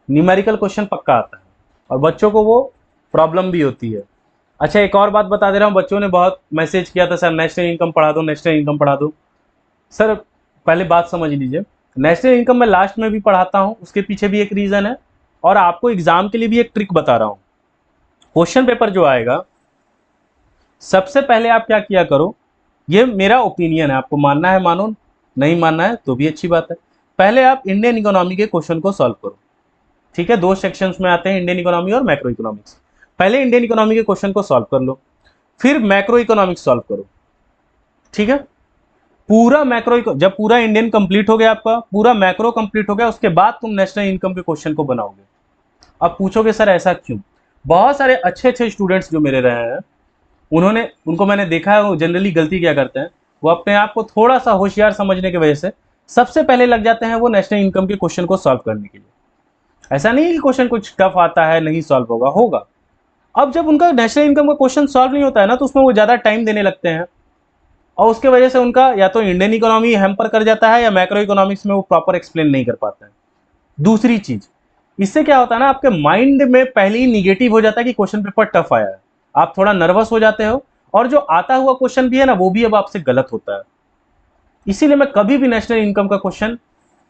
न्यूमेरिकल क्वेश्चन पक्का आता है और बच्चों को वो प्रॉब्लम भी होती है। अच्छा, एक और बात बता दे रहा हूँ, बच्चों ने बहुत मैसेज किया था, सर नेशनल इनकम पढ़ा दो, नेशनल इनकम पढ़ा दो। सर पहले बात समझ लीजिए, नेशनल इनकम मैं लास्ट में भी पढ़ाता हूँ, उसके पीछे भी एक रीज़न है और आपको एग्जाम के लिए भी एक ट्रिक बता रहा हूँ। क्वेश्चन पेपर जो आएगा, सबसे पहले आप क्या किया करो, ये मेरा ओपिनियन है, आपको मानना है मानो, नहीं मानना है तो भी अच्छी बात है। पहले आप इंडियन इकोनॉमी के क्वेश्चन को सॉल्व करो, ठीक है। दो सेक्शंस में आते हैं, इंडियन इकोनॉमी और मैक्रो इकोनॉमिक्स। पहले इंडियन इकोनॉमी के क्वेश्चन को सॉल्व कर लो, फिर मैक्रो इकोनॉमिक्स सॉल्व करो, ठीक है। पूरा मैक्रो, जब पूरा इंडियन कंप्लीट हो गया, आपका पूरा मैक्रो कंप्लीट हो गया, उसके बाद तुम नेशनल इनकम के क्वेश्चन को बनाओगे। अब पूछोगे सर ऐसा क्यों, बहुत सारे अच्छे अच्छे स्टूडेंट्स जो मेरे रहे हैं, उनको मैंने देखा है, वो जनरली गलती क्या करते हैं, वो अपने आप को थोड़ा सा होशियार समझने की वजह से सबसे पहले लग जाते हैं वो नेशनल इनकम के क्वेश्चन को सॉल्व करने के लिए। ऐसा नहीं है कि क्वेश्चन कुछ टफ आता है नहीं सॉल्व होगा, होगा। अब जब उनका नेशनल इनकम का क्वेश्चन सॉल्व नहीं होता है ना, तो उसमें वो ज़्यादा टाइम देने लगते हैं और उसके वजह से उनका या तो इंडियन इकोनॉमी हैम्पर कर जाता है या मैक्रो इकोनॉमिक्स में वो प्रॉपर एक्सप्लेन नहीं कर पाते हैं। दूसरी चीज, इससे क्या होता है ना, आपके माइंड में पहले ही निगेटिव हो जाता है कि क्वेश्चन पेपर टफ आया है, आप थोड़ा नर्वस हो जाते हो और जो आता हुआ क्वेश्चन भी है ना, वो भी अब आपसे गलत होता है। इसीलिए मैं कभी भी नेशनल इनकम का क्वेश्चन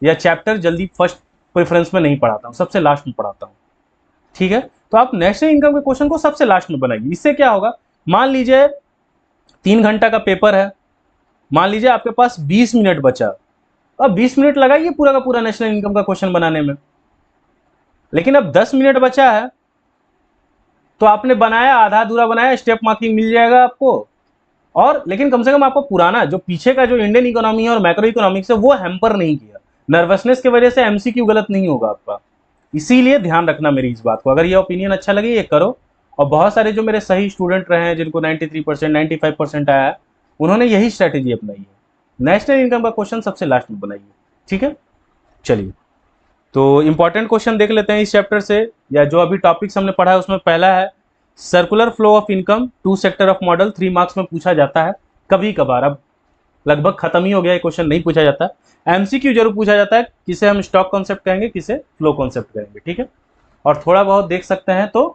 या चैप्टर जल्दी फर्स्ट प्रेफरेंस में नहीं पढ़ाता हूँ, सबसे लास्ट में पढ़ाता हूँ, ठीक है। तो आप नेशनल इनकम के क्वेश्चन को सबसे लास्ट में बनाइए। इससे क्या होगा, मान लीजिए 3 घंटा का पेपर है, मान लीजिए आपके पास 20 मिनट बचा, अब 20 मिनट लगाइए पूरा का पूरा नेशनल इनकम का क्वेश्चन बनाने में। लेकिन अब 10 मिनट बचा है तो आपने बनाया, आधा अधूरा बनाया, स्टेप मार्किंग मिल जाएगा आपको। और लेकिन कम से कम आपको पुराना जो पीछे का जो इंडियन इकोनॉमी है और मैक्रो इकोनॉमिक्स है वो हैम्पर नहीं किया, नर्वसनेस की वजह से एमसीक्यू गलत नहीं होगा आपका। इसीलिए ध्यान रखना मेरी इस बात को। अगर ये ओपिनियन अच्छा लगे ये करो। और बहुत सारे जो मेरे सही स्टूडेंट रहे हैं जिनको 93%, 95% आया है, उन्होंने यही स्ट्रैटेजी अपनाई है, नेशनल इनकम का क्वेश्चन सबसे लास्ट में बनाइए, ठीक है। चलिए, तो इंपॉर्टेंट क्वेश्चन देख लेते हैं इस चैप्टर से, या जो अभी टॉपिक्स हमने पढ़ा है उसमें पहला है circular flow of income, 2 sector of model, 3 marks में पूछा जाता है कभी कभार, अब लगभग खत्म ही हो गया ये क्वेश्चन, नहीं पूछा जाता। एमसीक्यू जरूर पूछा जाता है, किसे हम स्टॉक कॉन्सेप्ट कहेंगे, किसे फ्लो कॉन्सेप्ट कहेंगे, ठीक है। और थोड़ा बहुत देख सकते हैं तो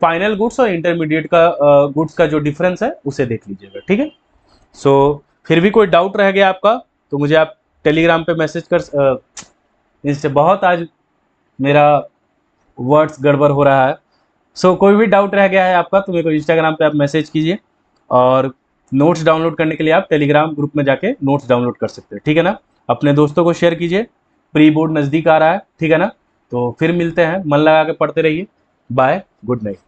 फाइनल गुड्स और इंटरमीडिएट का गुड्स का जो डिफरेंस है उसे देख लीजिएगा, ठीक है। सो फिर भी कोई डाउट रह गया आपका तो मुझे आप टेलीग्राम पे मैसेज कर, इससे बहुत आज मेरा वर्ड्स गड़बड़ हो रहा है। सो कोई भी डाउट रह गया है आपका तो मेरे को इंस्टाग्राम पे आप मैसेज कीजिए, और नोट्स डाउनलोड करने के लिए आप टेलीग्राम ग्रुप में जाके नोट्स डाउनलोड कर सकते हैं, ठीक है ना। अपने दोस्तों को शेयर कीजिए, प्री बोर्ड नज़दीक आ रहा है, ठीक है ना। तो फिर मिलते हैं, मन लगा के पढ़ते रहिए, बाय, गुड नाइट।